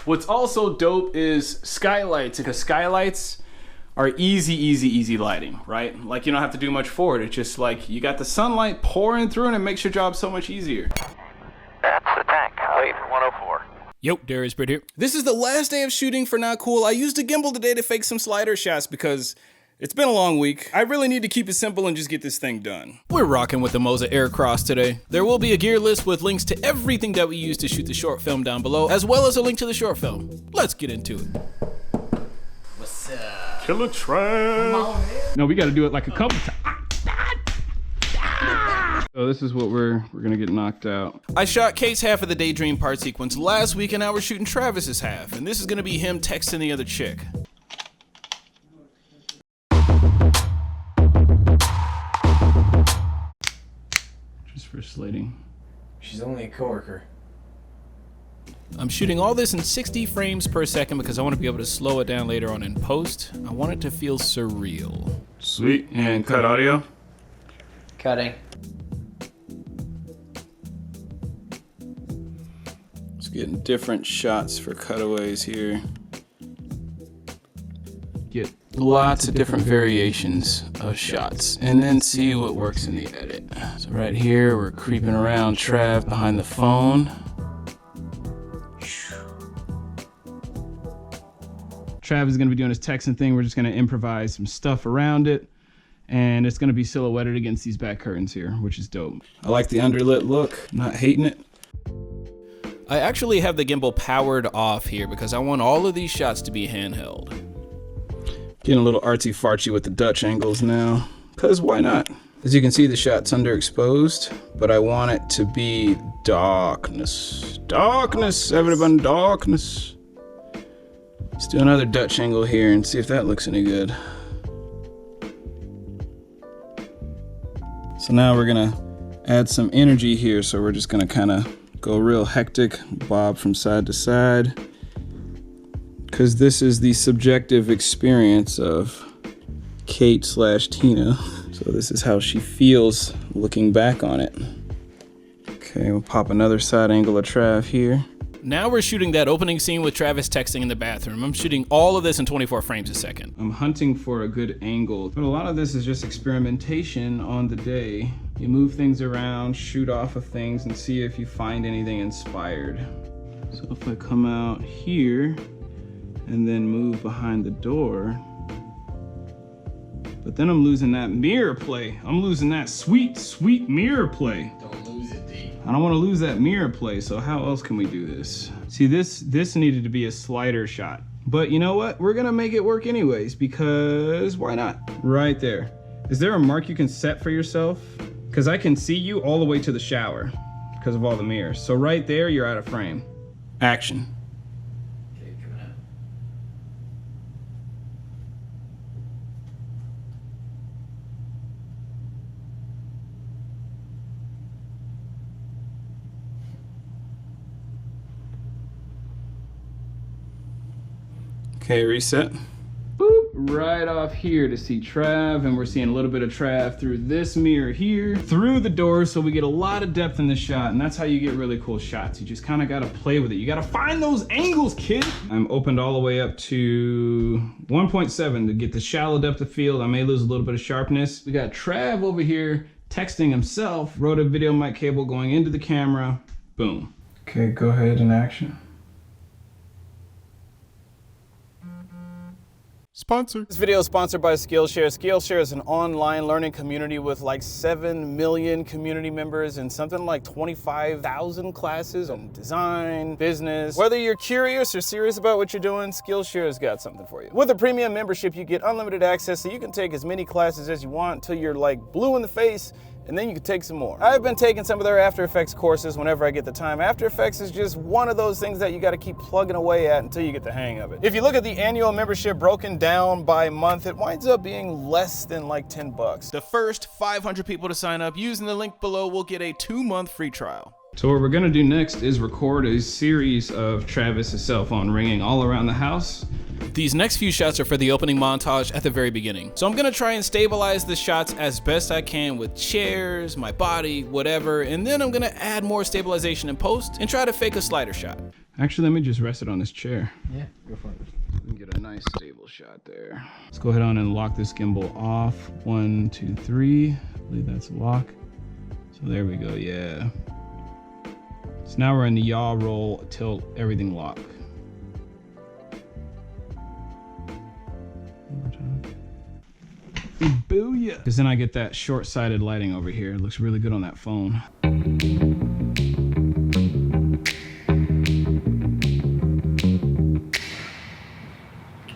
What's also dope is skylights, because skylights are easy lighting, right? Like you don't have to do much for it. It's just like you got the sunlight pouring through and it makes your job so much easier. That's the tank. Wait for 104. Yo, Darius Britt here. This is the last day of shooting for Not Cool. I used a gimbal today to fake some slider shots because it's been a long week. I really need to keep it simple and just get this thing done. We're rocking with the Moza Aircross today. There will be a gear list with links to everything that we used to shoot the short film down below, as well as a link to the short film. Let's get into it. What's up? Killer Trav. No, we gotta do it like a couple times. So this is what we're gonna get knocked out. I shot Kate's half of the Daydream part sequence last week, and now we're shooting Travis's half, and this is gonna be him texting the other chick. Just for slating. She's only a coworker. I'm shooting all this in 60 frames per second because I want to be able to slow it down later on in post. I want it to feel surreal. Sweet. And cut audio. Cutting. Just getting different shots for cutaways here. Get lots of different variations of shots and then see what works in the edit. So right here, we're creeping around Trav behind the phone. Trav is going to be doing his texting thing. We're just going to improvise some stuff around it. And it's going to be silhouetted against these back curtains here, which is dope. I like the underlit look. Not hating it. I actually have the gimbal powered off here because I want all of these shots to be handheld. Getting a little artsy-fartsy with the Dutch angles now. Because why not? As you can see, the shot's underexposed, but I want it to be darkness. Darkness, everybody, darkness. Let's do another Dutch angle here and see if that looks any good. So now we're gonna add some energy here. So we're just gonna kind of go real hectic, bob from side to side. Because this is the subjective experience of Kate/Tina. So this is how she feels looking back on it. Okay, we'll pop another side angle of Trav here. Now we're shooting that opening scene with Travis texting in the bathroom. I'm shooting all of this in 24 frames a second. I'm hunting for a good angle, but a lot of this is just experimentation on the day. You move things around, shoot off of things, and see if you find anything inspired. So if I come out here and then move behind the door, but then I'm losing that mirror play. I'm losing that sweet, sweet mirror play. Don't lose it, D. I don't want to lose that mirror play, so how else can we do this? See, this needed to be a slider shot. But you know what? We're gonna make it work anyways, because why not? Right there. Is there a mark you can set for yourself? Because I can see you all the way to the shower because of all the mirrors. So right there, you're out of frame. Action. Okay, coming up. Okay, reset. Boop, right off here to see Trav, and we're seeing a little bit of Trav through this mirror here, through the door, so we get a lot of depth in the shot, and that's how you get really cool shots. You just kind of got to play with it. You got to find those angles, kid. I'm opened all the way up to 1.7 to get the shallow depth of field. I may lose a little bit of sharpness. We got Trav over here texting himself, wrote a video mic cable going into the camera. Boom. Okay, go ahead and action. Sponsor. This video is sponsored by Skillshare. Skillshare is an online learning community with like 7 million community members and something like 25,000 classes on design, business. Whether you're curious or serious about what you're doing, Skillshare has got something for you. With a premium membership, you get unlimited access so you can take as many classes as you want until you're like blue in the face, and then you can take some more. I've been taking some of their After Effects courses whenever I get the time. After Effects is just one of those things that you gotta keep plugging away at until you get the hang of it. If you look at the annual membership broken down by month, it winds up being less than like 10 bucks. The first 500 people to sign up using the link below will get a 2-month free trial. So what we're gonna do next is record a series of Travis's cell phone ringing all around the house. These next few shots are for the opening montage at the very beginning. So I'm gonna try and stabilize the shots as best I can with chairs, my body, whatever, and then I'm gonna add more stabilization in post and try to fake a slider shot. Actually, let me just rest it on this chair. Yeah, go for it. We can get a nice stable shot there. Let's go ahead on and lock this gimbal off. 1, 2, 3. I believe that's a lock. So there we go, yeah. So now we're in the yaw roll till everything lock. One more time. Booyah! Because then I get that short-sighted lighting over here. It looks really good on that phone.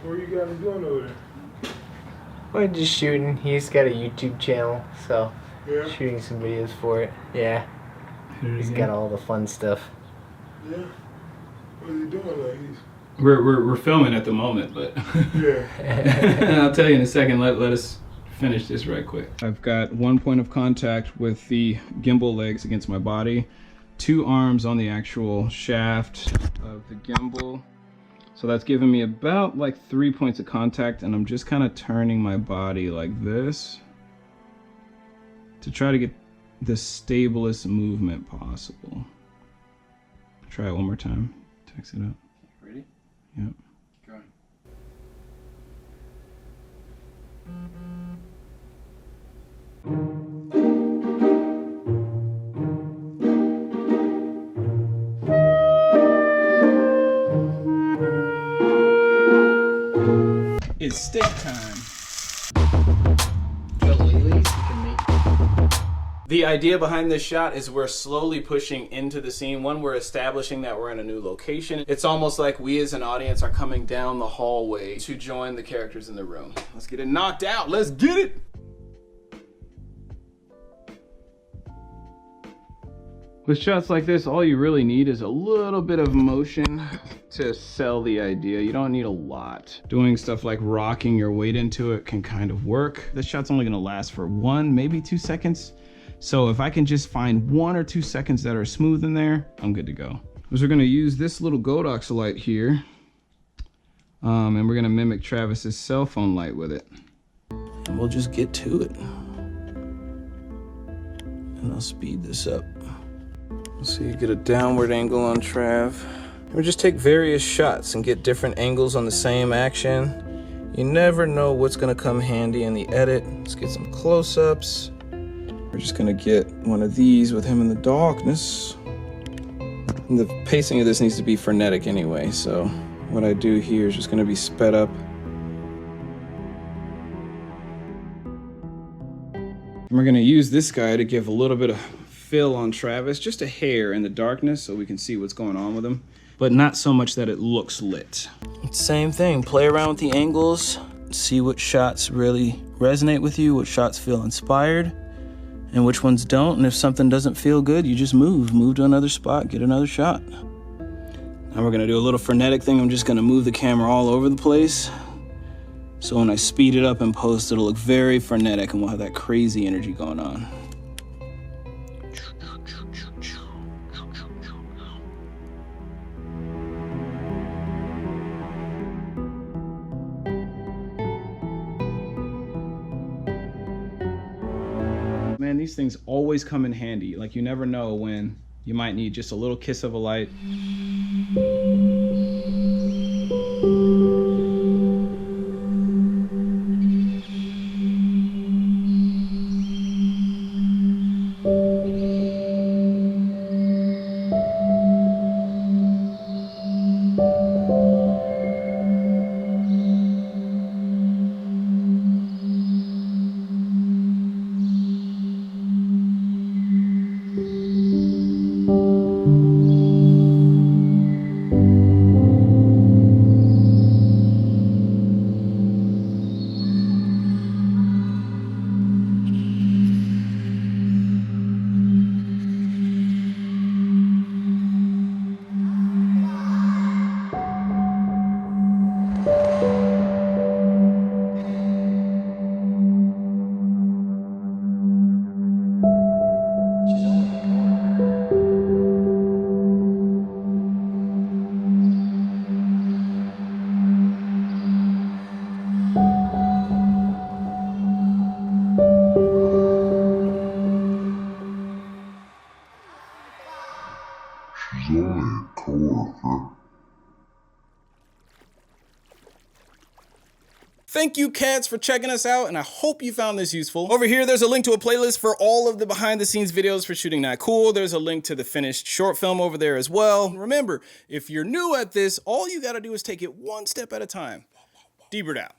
What are you guys doing over there? We're just shooting. He's got a YouTube channel, so Yeah. shooting some videos for it. Yeah, he's got all the fun stuff. Yeah. What are you doing? Like he's. We're filming at the moment, but Yeah. I'll tell you in a second. Let us finish this right quick. I've got one point of contact with the gimbal legs against my body, 2 arms on the actual shaft of the gimbal. So that's giving me about like 3 points of contact, and I'm just kind of turning my body like this to try to get the stablest movement possible. Try it one more time. Text it up. Ready? Yep. Going. It's steak time. The idea behind this shot is we're slowly pushing into the scene. One, we're establishing that we're in a new location. It's almost like we as an audience are coming down the hallway to join the characters in the room. Let's get it knocked out. Let's get it. With shots like this, all you really need is a little bit of motion to sell the idea. You don't need a lot. Doing stuff like rocking your weight into it can kind of work. This shot's only gonna last for 1, maybe 2 seconds. So if I can just find 1 or 2 seconds that are smooth in there, I'm good to go. Because we're gonna use this little Godox light here. And we're gonna mimic Travis's cell phone light with it. And we'll just get to it. And I'll speed this up. So you get a downward angle on Trav. We just take various shots and get different angles on the same action. You never know what's gonna come handy in the edit. Let's get some close-ups. We're just gonna get one of these with him in the darkness. And the pacing of this needs to be frenetic anyway, so what I do here is just gonna be sped up. And we're gonna use this guy to give a little bit of fill on Travis, just a hair in the darkness so we can see what's going on with him, but not so much that it looks lit. Same thing, play around with the angles, see what shots really resonate with you, what shots feel inspired, and which ones don't. And if something doesn't feel good, you just move to another spot, get another shot. Now we're gonna do a little frenetic thing. I'm just gonna move the camera all over the place. So when I speed it up in post, it'll look very frenetic and we'll have that crazy energy going on. Man, these things always come in handy. Like, you never know when you might need just a little kiss of a light. Thank you, cats, for checking us out, and I hope you found this useful. Over here, there's a link to a playlist for all of the behind-the-scenes videos for Shooting Not Cool. There's a link to the finished short film over there as well. Remember, if you're new at this, all you gotta do is take it one step at a time. D-Bird out.